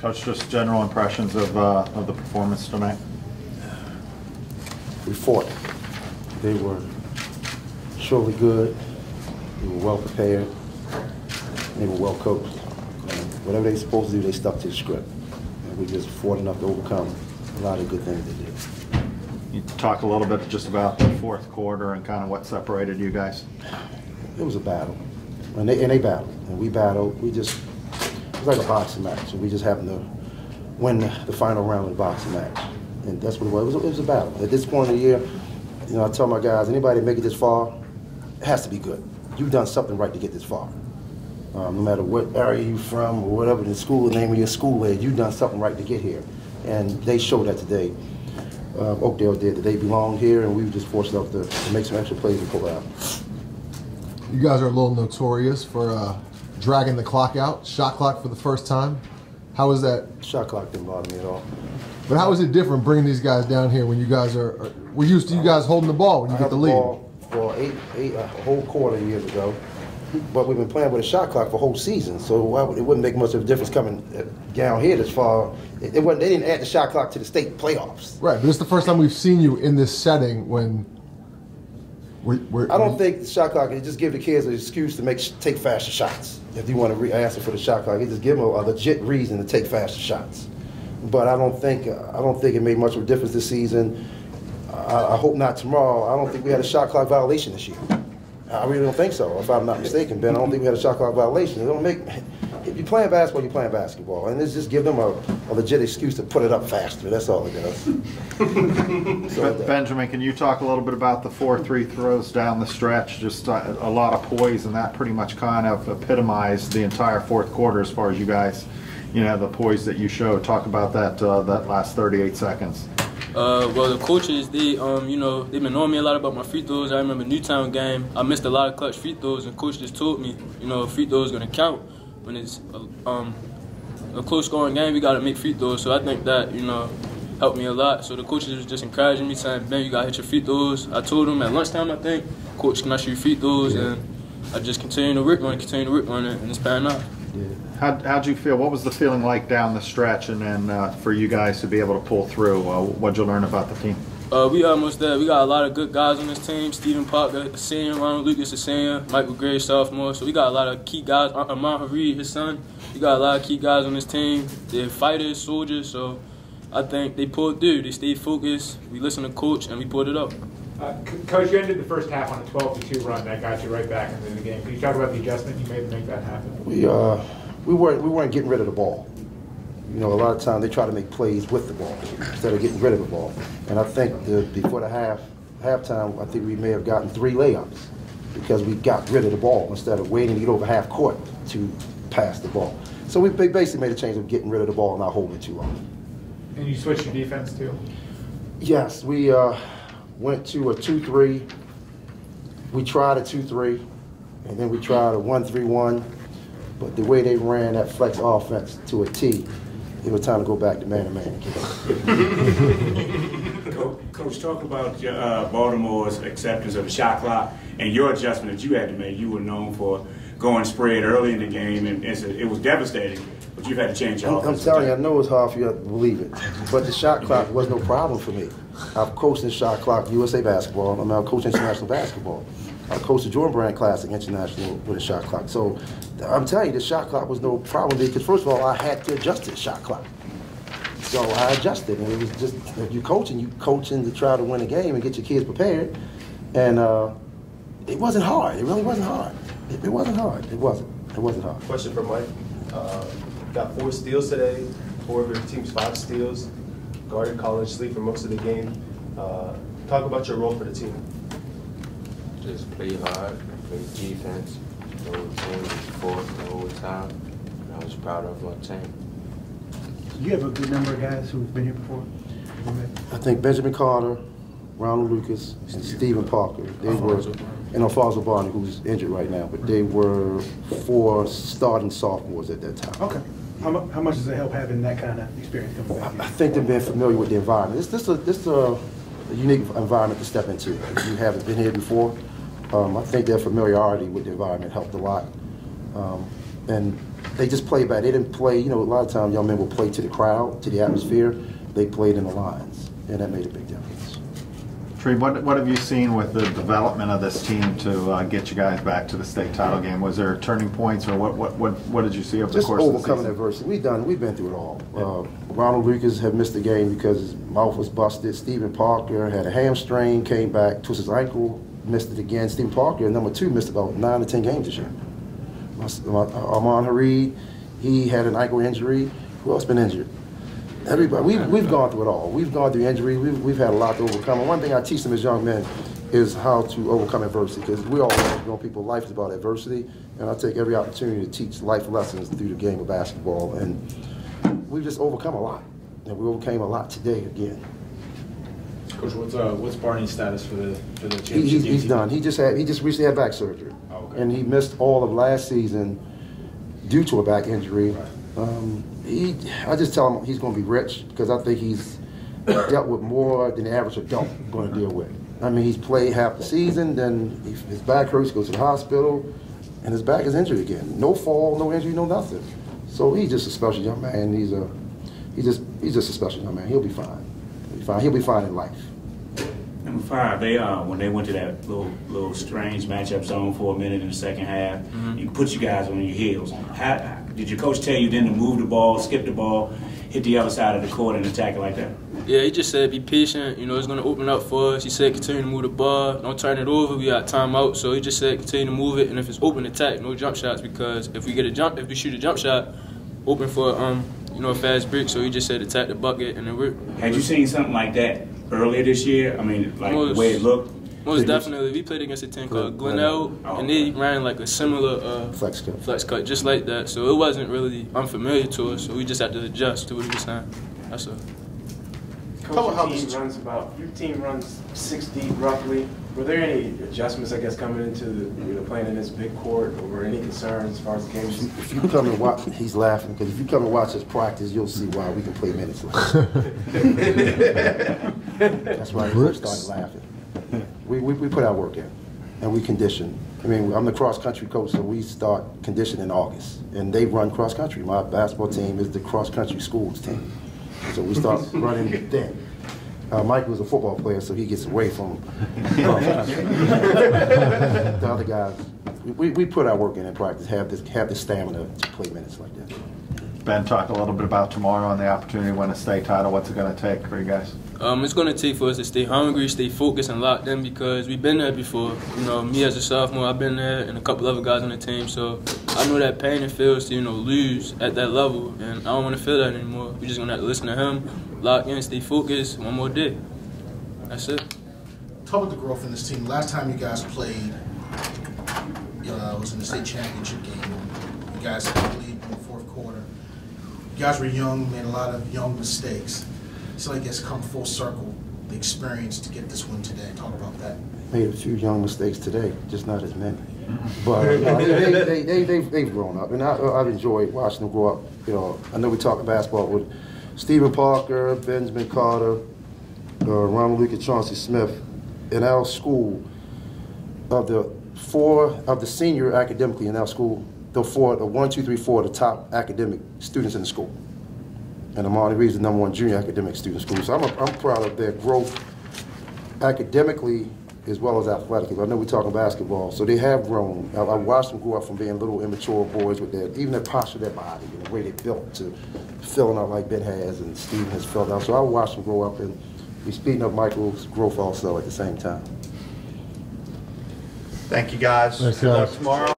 Coach, just general impressions of the performance tonight. We fought. They were surely good. They were well prepared. They were well coached. And whatever they were supposed to do, they stuck to the script. And we just fought enough to overcome a lot of good things they did. You talk a little bit just about the fourth quarter and kind of what separated you guys. It was a battle, and they battled, and we battled. It was like a boxing match, and we just happened to win the final round of the boxing match, and that's what it was. It was a battle. At this point of the year, you know, I tell my guys, anybody that make it this far, it has to be good. You've done something right to get this far. No matter what area you're from or whatever the school, the name of your school is, you've done something right to get here, and they showed that today. Oakdale did, that they belonged here, and we were just forced enough to make some extra plays and pull it out. You guys are a little notorious for dragging the clock out, shot clock for the first time. How was that? Shot clock didn't bother me at all. But how is it different bringing these guys down here when you guys we're used to you guys holding the ball when you get the lead? For a whole quarter years ago, but we've been playing with a shot clock for a whole season, so it wouldn't make much of a difference coming down here this far. They didn't add the shot clock to the state playoffs. Right, but it's the first time we've seen you in this setting when I don't think the shot clock, it just give the kids an excuse to take faster shots. If you want to answer for the shot clock, it just give them a legit reason to take faster shots. But I don't think it made much of a difference this season. I hope not tomorrow. I don't think we had a shot clock violation this year. I really don't think so, if I'm not mistaken, Ben. I don't think we had a shot clock violation. It don't make. If you're playing basketball, you're playing basketball, and it's just give them a legit excuse to put it up faster. That's all it does. Benjamin, can you talk a little bit about the 4-3 throws down the stretch? Just a lot of poise, and that pretty much kind of epitomized the entire fourth quarter as far as you guys, you know, the poise that you showed. Talk about that that last 38 seconds. Well, the coaches, they, you know, they've been knowing me a lot about my free throws. I remember Newtown game, I missed a lot of clutch free throws, and coach just told me, you know, free throws gonna count when it's a close scoring game. We gotta make free throws. So I think that, you know, helped me a lot. So the coaches was just encouraging me, saying, "Ben, you gotta hit your free throws." I told them at lunchtime, I think, "Coach, can I shoot free throws?" And I just continue to work on it, and it's panning out. Yeah. How'd you feel? What was the feeling like down the stretch, and then for you guys to be able to pull through? What'd you learn about the team? We almost there. We got a lot of good guys on this team. Stephen Parker, a senior. Ronald Lucas, a senior. Michael Gray, sophomore. So we got a lot of key guys. Amon Harid, his son. We got a lot of key guys on this team. They're fighters, soldiers. So I think they pulled through. They stayed focused. We listened to coach, and we pulled it up. Coach, you ended the first half on a 12-2 run that got you right back into the game. Can you talk about the adjustment you made to make that happen? We weren't getting rid of the ball. You know, a lot of times they try to make plays with the ball instead of getting rid of the ball. And I think before the halftime, I think we may have gotten 3 layups because we got rid of the ball instead of waiting to get over half court to pass the ball. So we basically made a change of getting rid of the ball and not holding it too long. And you switched your defense too? Yes, we went to a 2-3. We tried a 2-3, and then we tried a 1-3-1. But the way they ran that flex offense to a T, it was time to go back to man-to-man. Coach, talk about Baltimore's acceptance of the shot clock and your adjustment that you had to make. You were known for going spread early in the game, and it was devastating, but you've had to change your offense. I'm telling you, I know it's hard for you to believe it, but the shot clock was no problem for me. I've coached the shot clock USA basketball. I mean, I've coached international basketball. I coached the Jordan Brand Classic International with a shot clock. So I'm telling you, the shot clock was no problem because, first of all, I had to adjust the shot clock. So I adjusted, and it was just, if you're coaching to try to win a game and get your kids prepared. And it wasn't hard. It really wasn't hard. It wasn't hard. It wasn't hard. Question for Mike. Got 4 steals today, 4 of your team's 5 steals. Guarded College Sleep for most of the game. Talk about your role for the team. Just play hard, play defense. The whole team was fought the whole time, and I was proud of our team. Do you have a good number of guys who've been here before? I think Benjamin Carter, Ronald Lucas, and Stephen Parker. They were, and Alfonso Barney, who's injured right now, but they were 4 starting sophomores at that time. Okay. How much does it help having that kind of experience coming back? I think they've been familiar with the environment. This is a unique environment to step into. If you haven't been here before, I think their familiarity with the environment helped a lot. And they just played back. They didn't play, you know, a lot of times young men will play to the crowd, to the atmosphere. They played in the lines, and that made a big difference. Tree, what have you seen with the development of this team to get you guys back to the state title game? Was there turning points, or what did you see over the course of the season? Just overcoming adversity. We've been through it all. Ronald Lucas had missed the game because his mouth was busted. Stephen Parker had a hamstring, came back, twisted his ankle, missed it again. Stephen Parker, number 2, missed about 9 to 10 games this year. Armand Hareed, he had an ankle injury. Who else been injured? Everybody. We've gone through it all. We've gone through injury. We've had a lot to overcome. And one thing I teach them as young men is how to overcome adversity, because we all know people, life is about adversity, and I take every opportunity to teach life lessons through the game of basketball. And we've just overcome a lot, and we overcame a lot today again. Coach, what's Barney's status for the championship? He's done. He just recently had back surgery, and he missed all of last season due to a back injury. I just tell him he's going to be rich, because I think he's dealt with more than the average adult going to deal with. I mean, he's played half the season, then his back hurts, he goes to the hospital, and his back is injured again. No fall, no injury, no nothing. So he's just a special young man. He's just a special young man. He'll be fine. He'll be fine in life. Number 5, they when they went to that little strange matchup zone for a minute in the second half, you put you guys on your heels. How did your coach tell you then to move the ball, skip the ball, hit the other side of the court and attack it like that? Yeah, he just said be patient. You know, it's gonna open up for us. He said continue to move the ball, don't turn it over. We got timeout, so he just said continue to move it, and if it's open, attack, no jump shots, because if we shoot a jump shot, open for a fast break. So he just said attack the bucket, and it worked. Had you seen something like that earlier this year? I mean, like the way it looked? Most definitely. We played against a team called Glenelg, and they ran like a similar flex cut, just like that. So it wasn't really unfamiliar to us, so we just had to adjust to what he was saying. That's all. Coach, your team runs 6 deep roughly. Were there any adjustments, I guess, coming into playing in this big court, or any concerns as far as the game? If you come and watch, he's laughing, because if you come and watch us practice, you'll see why we can play minutes like that. That's why we started laughing. We put our work in, and we condition. I mean, I'm the cross-country coach, so we start conditioning in August, and they run cross-country. My basketball team is the cross-country schools team, so we start running then. Mike was a football player, so he gets away from the other guys. We put our work in practice, have the stamina to play minutes like that. Ben, talk a little bit about tomorrow and the opportunity to win a state title. What's it going to take for you guys? It's going to take for us to stay hungry, stay focused, and locked in, because we've been there before. You know, me as a sophomore, I've been there, and a couple other guys on the team. So I know that pain it feels to lose at that level, and I don't want to feel that anymore. We're just going to have to listen to him, lock in, stay focused. One more day. That's it. Talk about the growth in this team. Last time you guys played, was in the state championship game. You guys had the lead in the 4th quarter. You guys were young, made a lot of young mistakes. It's like it's come full circle, the experience to get this win today. Talk about that. Made a few young mistakes today, just not as many. But they've grown up, and I've enjoyed watching them grow up. I know we talk basketball with Stephen Parker, Benjamin Carter, Ronald Lucas, Chauncey Smith. In our school, of the senior academically in our school, the 1, 2, 3, 4 are the top academic students in the school. And Amani Reed's the #1 junior academic student in school. So I'm proud of their growth academically as well as athletically. I know we're talking basketball, so they have grown. I watched them grow up from being little immature boys with even their posture of their body and the way they built to filling out like Ben has and Steven has filled out. So I watched them grow up, and we're speeding up Michael's growth also at the same time. Thank you, guys. Thanks, Good luck guys. tomorrow.